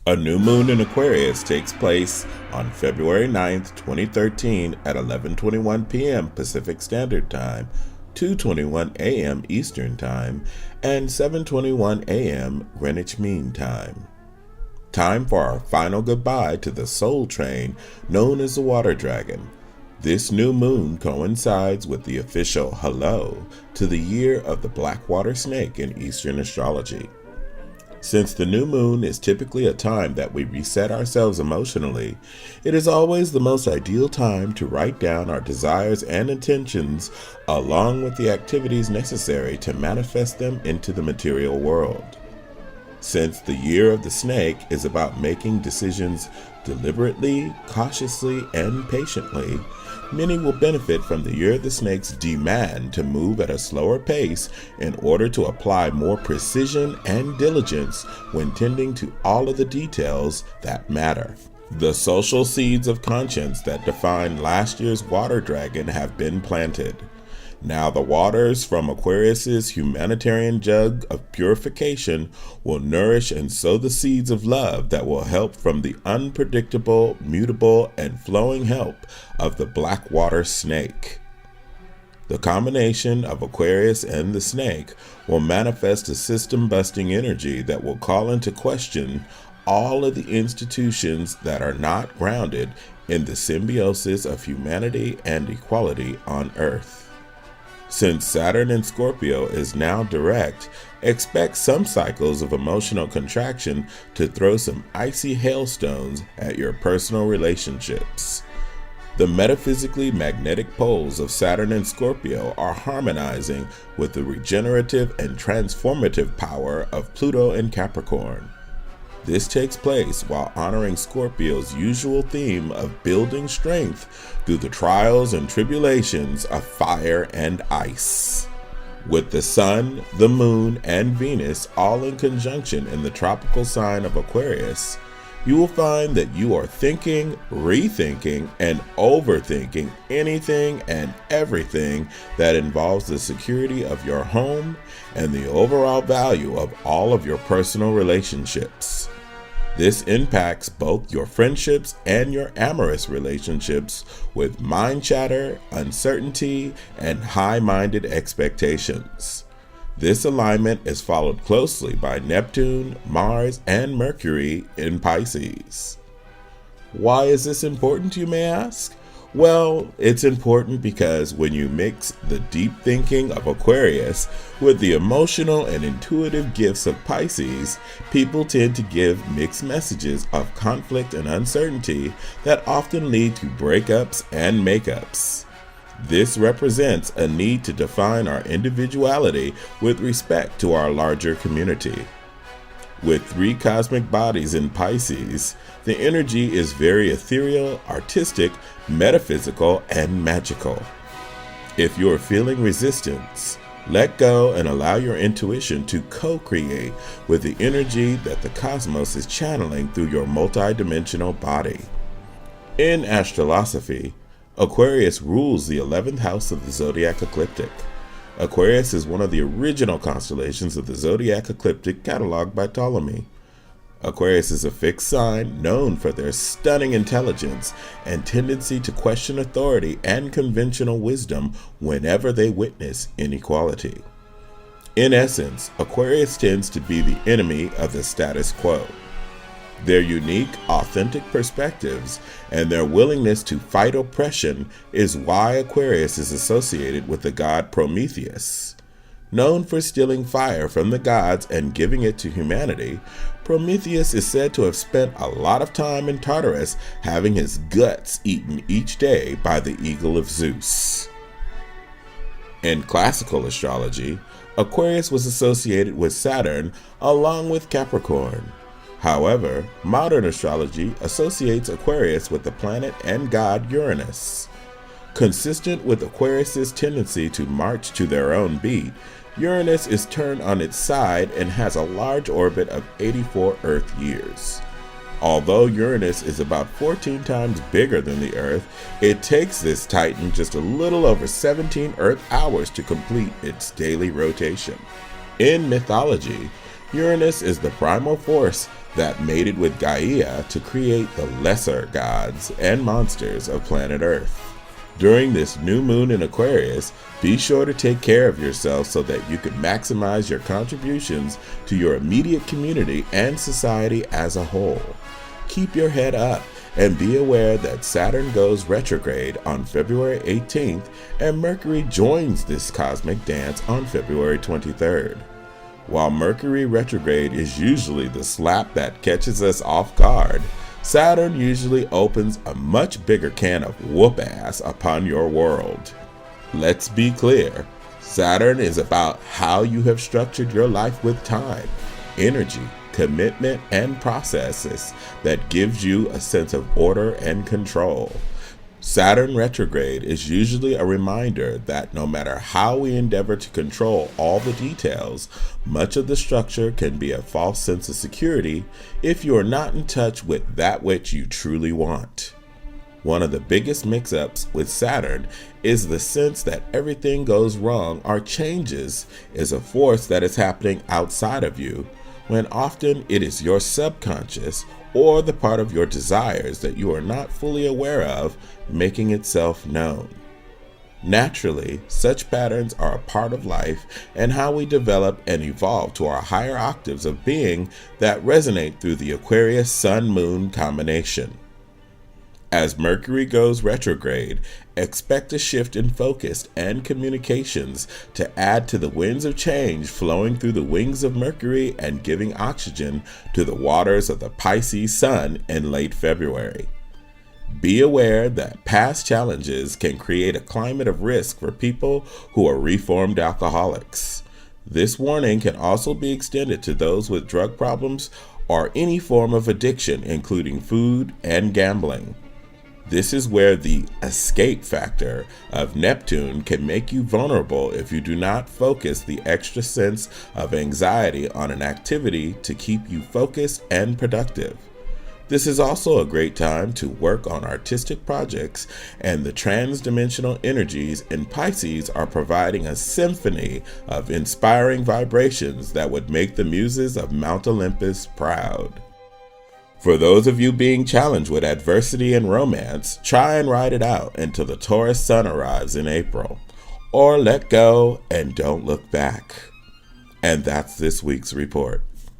A new moon in Aquarius takes place on February 9th, 2013 at 11:21 p.m. Pacific Standard Time, 2:21 a.m. Eastern Time, and 7:21 a.m. Greenwich Mean Time. Time for our final goodbye to the soul train known as the Water Dragon. This new moon coincides with the official hello to the year of the Black Water Snake in Eastern astrology. Since the new moon is typically a time that we reset ourselves emotionally, it is always the most ideal time to write down our desires and intentions along with the activities necessary to manifest them into the material world. Since the year of the snake is about making decisions deliberately, cautiously, and patiently, many will benefit from the year of the snake's demand to move at a slower pace in order to apply more precision and diligence when tending to all of the details that matter. The social seeds of conscience that defined last year's water dragon have been planted. Now the waters from Aquarius's humanitarian jug of purification will nourish and sow the seeds of love that will help from the unpredictable, mutable, and flowing help of the black water snake. The combination of Aquarius and the snake will manifest a system-busting energy that will call into question all of the institutions that are not grounded in the symbiosis of humanity and equality on Earth. Since Saturn in Scorpio is now direct, expect some cycles of emotional contraction to throw some icy hailstones at your personal relationships. The metaphysically magnetic poles of Saturn and Scorpio are harmonizing with the regenerative and transformative power of Pluto and Capricorn. This takes place while honoring Scorpio's usual theme of building strength through the trials and tribulations of fire and ice. With the Sun, the Moon, and Venus all in conjunction in the tropical sign of Aquarius, you will find that you are thinking, rethinking, and overthinking anything and everything that involves the security of your home and the overall value of all of your personal relationships. This impacts both your friendships and your amorous relationships with mind chatter, uncertainty, and high-minded expectations. This alignment is followed closely by Neptune, Mars, and Mercury in Pisces. Why is this important, you may ask? Well, it's important because when you mix the deep thinking of Aquarius with the emotional and intuitive gifts of Pisces, people tend to give mixed messages of conflict and uncertainty that often lead to breakups and makeups. This represents a need to define our individuality with respect to our larger community. With 3 cosmic bodies in Pisces, the energy is very ethereal, artistic, metaphysical, and magical. If you're feeling resistance, let go and allow your intuition to co-create with the energy that the cosmos is channeling through your multidimensional body. In astrolosophy, Aquarius rules the 11th house of the zodiac ecliptic. Aquarius is one of the original constellations of the zodiac ecliptic cataloged by Ptolemy. Aquarius is a fixed sign known for their stunning intelligence and tendency to question authority and conventional wisdom whenever they witness inequality. In essence, Aquarius tends to be the enemy of the status quo. Their unique, authentic perspectives and their willingness to fight oppression is why Aquarius is associated with the god Prometheus. Known for stealing fire from the gods and giving it to humanity, Prometheus is said to have spent a lot of time in Tartarus having his guts eaten each day by the eagle of Zeus. In classical astrology, Aquarius was associated with Saturn along with Capricorn. However, modern astrology associates Aquarius with the planet and god Uranus. Consistent with Aquarius's tendency to march to their own beat, Uranus is turned on its side and has a large orbit of 84 Earth years. Although Uranus is about 14 times bigger than the Earth, it takes this Titan just a little over 17 Earth hours to complete its daily rotation. In mythology, Uranus is the primal force that mated with Gaia to create the lesser gods and monsters of planet Earth. During this new moon in Aquarius, be sure to take care of yourself so that you can maximize your contributions to your immediate community and society as a whole. Keep your head up and be aware that Saturn goes retrograde on February 18th and Mercury joins this cosmic dance on February 23rd. While Mercury retrograde is usually the slap that catches us off guard, Saturn usually opens a much bigger can of whoop ass upon your world. Let's be clear, Saturn is about how you have structured your life with time, energy, commitment, and processes that gives you a sense of order and control. Saturn retrograde is usually a reminder that no matter how we endeavor to control all the details, much of the structure can be a false sense of security if you are not in touch with that which you truly want. One of the biggest mix-ups with Saturn is the sense that everything goes wrong or changes is a force that is happening outside of you, when often it is your subconscious or the part of your desires that you are not fully aware of making itself known. Naturally, such patterns are a part of life and how we develop and evolve to our higher octaves of being that resonate through the Aquarius Sun-Moon combination. As Mercury goes retrograde, expect a shift in focus and communications to add to the winds of change flowing through the wings of Mercury and giving oxygen to the waters of the Pisces Sun in late February. Be aware that past challenges can create a climate of risk for people who are reformed alcoholics. This warning can also be extended to those with drug problems or any form of addiction, including food and gambling. This is where the escape factor of Neptune can make you vulnerable if you do not focus the extra sense of anxiety on an activity to keep you focused and productive. This is also a great time to work on artistic projects, and the trans-dimensional energies in Pisces are providing a symphony of inspiring vibrations that would make the muses of Mount Olympus proud. For those of you being challenged with adversity and romance, try and ride it out until the Taurus sun arrives in April. Or let go and don't look back. And that's this week's report.